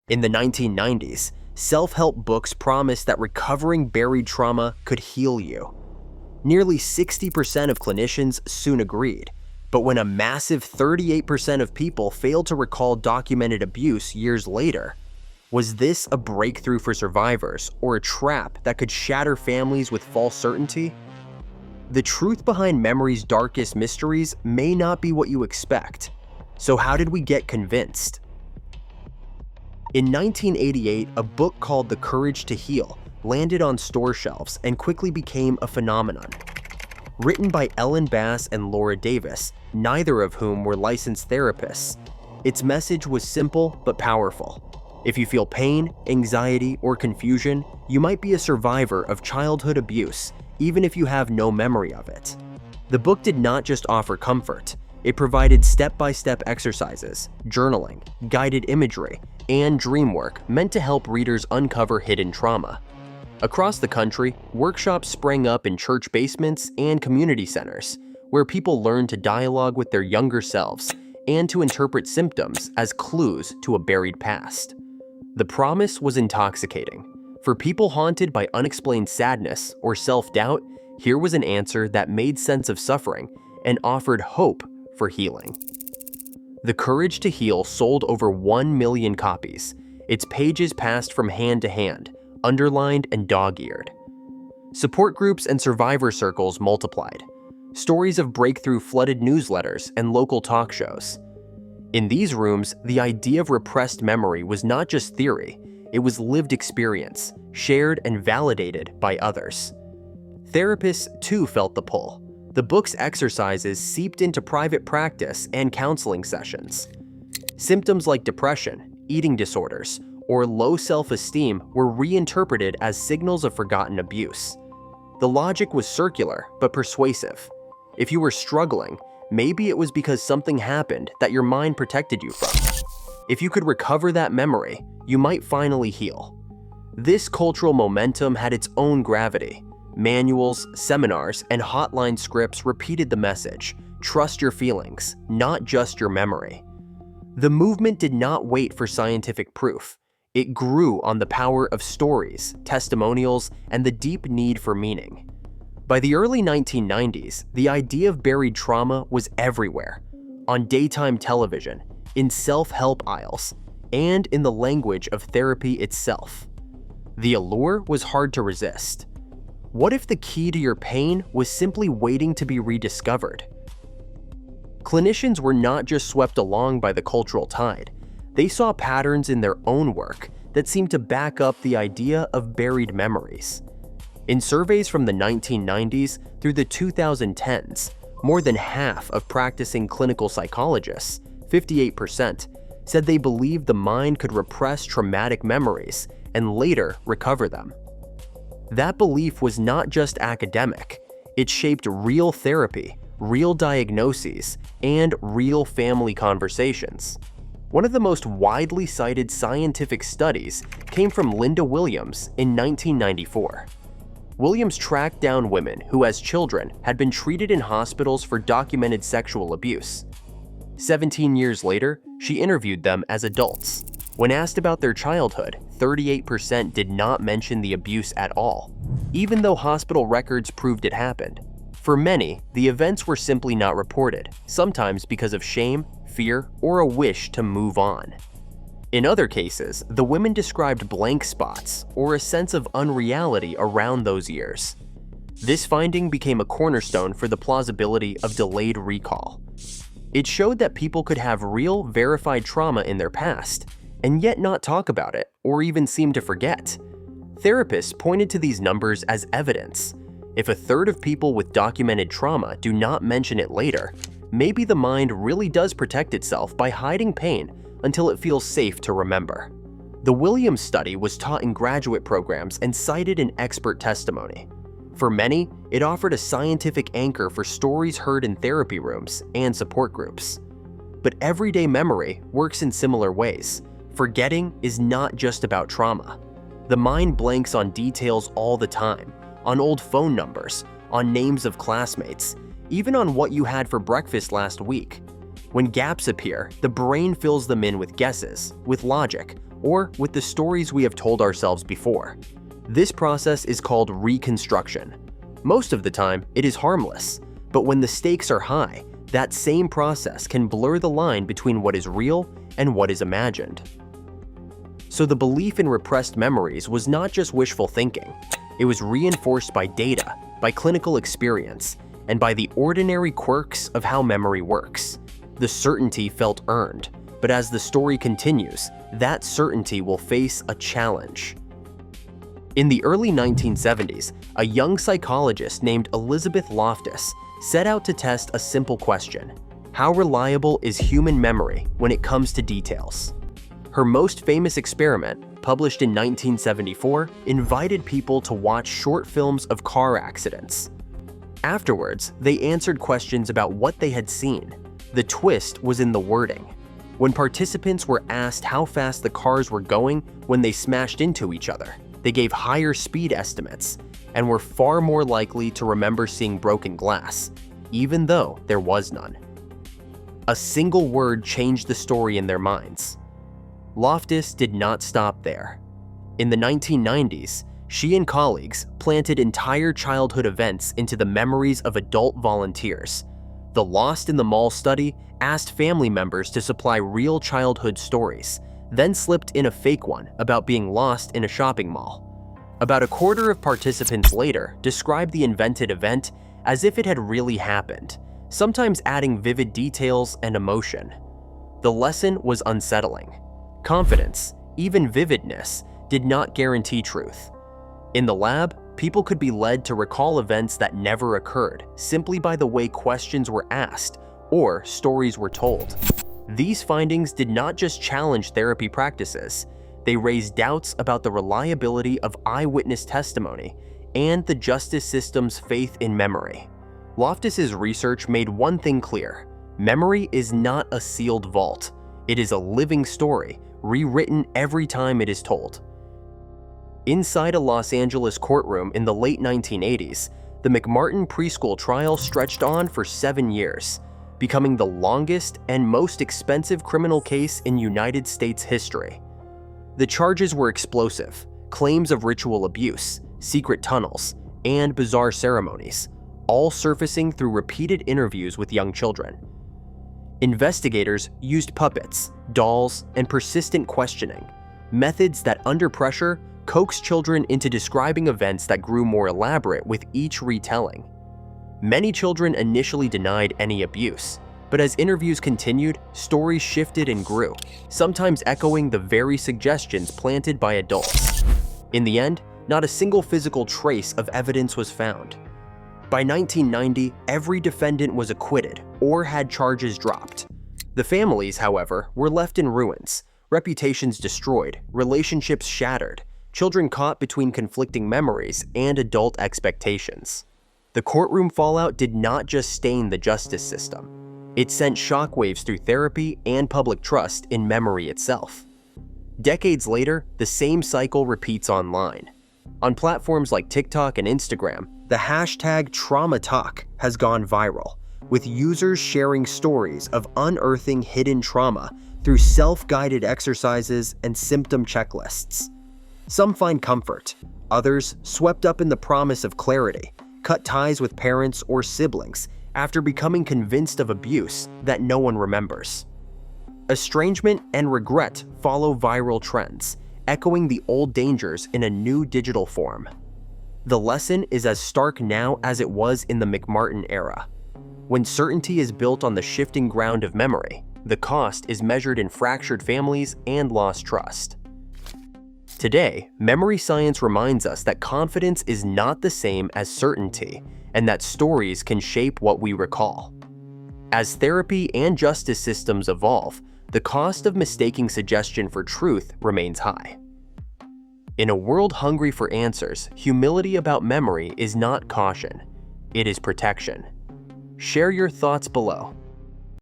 In the 1990s, self-help books promised that recovering buried trauma could heal you. Nearly 60% of clinicians soon agreed, but when a massive 38% of people failed to recall documented abuse years later, was this a breakthrough for survivors or a trap that could shatter families with false certainty? The truth behind memory's darkest mysteries may not be what you expect. So how did we get convinced? In 1988, a book called The Courage to Heal landed on store shelves and quickly became a phenomenon. Written by Ellen Bass and Laura Davis, neither of whom were licensed therapists, its message was simple but powerful. If you feel pain, anxiety, or confusion, you might be a survivor of childhood abuse, even if you have no memory of it. The book did not just offer comfort. It provided step-by-step exercises, journaling, guided imagery, and dream work meant to help readers uncover hidden trauma. Across the country, workshops sprang up in church basements and community centers, where people learned to dialogue with their younger selves and to interpret symptoms as clues to a buried past. The promise was intoxicating. For people haunted by unexplained sadness or self-doubt, here was an answer that made sense of suffering and offered hope for healing. The Courage to Heal sold over 1 million copies. Its pages passed from hand to hand, underlined and dog-eared. Support groups and survivor circles multiplied. Stories of breakthrough flooded newsletters and local talk shows. In these rooms, the idea of repressed memory was not just theory, it was lived experience, shared and validated by others. Therapists too felt the pull. The book's exercises seeped into private practice and counseling sessions. Symptoms like depression, eating disorders, or low self-esteem were reinterpreted as signals of forgotten abuse. The logic was circular but persuasive. If you were struggling, maybe it was because something happened that your mind protected you from. If you could recover that memory, you might finally heal. This cultural momentum had its own gravity. Manuals, seminars, and hotline scripts repeated the message: trust your feelings, not just your memory. The movement did not wait for scientific proof. It grew on the power of stories, testimonials, and the deep need for meaning. By the early 1990s, the idea of buried trauma was everywhere, on daytime television, in self-help aisles, and in the language of therapy itself. The allure was hard to resist. What if the key to your pain was simply waiting to be rediscovered? Clinicians were not just swept along by the cultural tide. They saw patterns in their own work that seemed to back up the idea of buried memories. In surveys from the 1990s through the 2010s, more than half of practicing clinical psychologists, 58%, said they believed the mind could repress traumatic memories and later recover them. That belief was not just academic. It shaped real therapy, real diagnoses, and real family conversations. One of the most widely cited scientific studies came from Linda Williams in 1994. Williams tracked down women who, as children, had been treated in hospitals for documented sexual abuse. 17 years later, she interviewed them as adults. When asked about their childhood, 38% did not mention the abuse at all, even though hospital records proved it happened. For many, the events were simply not reported, sometimes because of shame, fear, or a wish to move on. In other cases, the women described blank spots or a sense of unreality around those years. This finding became a cornerstone for the plausibility of delayed recall. It showed that people could have real, verified trauma in their past, and yet not talk about it or even seem to forget. Therapists pointed to these numbers as evidence. If a third of people with documented trauma do not mention it later, maybe the mind really does protect itself by hiding pain until it feels safe to remember. The Williams study was taught in graduate programs and cited in expert testimony. For many, it offered a scientific anchor for stories heard in therapy rooms and support groups. But everyday memory works in similar ways. Forgetting is not just about trauma. The mind blanks on details all the time, on old phone numbers, on names of classmates, even on what you had for breakfast last week. When gaps appear, the brain fills them in with guesses, with logic, or with the stories we have told ourselves before. This process is called reconstruction. Most of the time, it is harmless, but when the stakes are high, that same process can blur the line between what is real and what is imagined. So the belief in repressed memories was not just wishful thinking. It was reinforced by data, by clinical experience, and by the ordinary quirks of how memory works. The certainty felt earned, but as the story continues, that certainty will face a challenge. In the early 1970s, a young psychologist named Elizabeth Loftus set out to test a simple question: how reliable is human memory when it comes to details? Her most famous experiment, published in 1974, invited people to watch short films of car accidents. Afterwards, they answered questions about what they had seen. The twist was in the wording. When participants were asked how fast the cars were going when they smashed into each other, they gave higher speed estimates and were far more likely to remember seeing broken glass, even though there was none. A single word changed the story in their minds. Loftus did not stop there. In the 1990s, she and colleagues planted entire childhood events into the memories of adult volunteers. The Lost in the Mall study asked family members to supply real childhood stories, then slipped in a fake one about being lost in a shopping mall. About a quarter of participants later described the invented event as if it had really happened, sometimes adding vivid details and emotion. The lesson was unsettling. Confidence, even vividness, did not guarantee truth. In the lab, people could be led to recall events that never occurred simply by the way questions were asked or stories were told. These findings did not just challenge therapy practices, they raised doubts about the reliability of eyewitness testimony and the justice system's faith in memory. Loftus's research made one thing clear: memory is not a sealed vault. It is a living story, rewritten every time it is told. Inside a Los Angeles courtroom in the late 1980s, the McMartin preschool trial stretched on for 7 years, becoming the longest and most expensive criminal case in United States history. The charges were explosive: claims of ritual abuse, secret tunnels, and bizarre ceremonies, all surfacing through repeated interviews with young children. Investigators used puppets, dolls, and persistent questioning, methods that, under pressure, coaxed children into describing events that grew more elaborate with each retelling. Many children initially denied any abuse, but as interviews continued, stories shifted and grew, sometimes echoing the very suggestions planted by adults. In the end, not a single physical trace of evidence was found. By 1990, every defendant was acquitted or had charges dropped. The families, however, were left in ruins, reputations destroyed, relationships shattered, children caught between conflicting memories and adult expectations. The courtroom fallout did not just stain the justice system. It sent shockwaves through therapy and public trust in memory itself. Decades later, the same cycle repeats online. On platforms like TikTok and Instagram, the hashtag TraumaTok has gone viral, with users sharing stories of unearthing hidden trauma through self-guided exercises and symptom checklists. Some find comfort, others, swept up in the promise of clarity, cut ties with parents or siblings after becoming convinced of abuse that no one remembers. Estrangement and regret follow viral trends, echoing the old dangers in a new digital form. The lesson is as stark now as it was in the McMartin era. When certainty is built on the shifting ground of memory, the cost is measured in fractured families and lost trust. Today, memory science reminds us that confidence is not the same as certainty, and that stories can shape what we recall. As therapy and justice systems evolve, the cost of mistaking suggestion for truth remains high. In a world hungry for answers, humility about memory is not caution, it is protection. Share your thoughts below.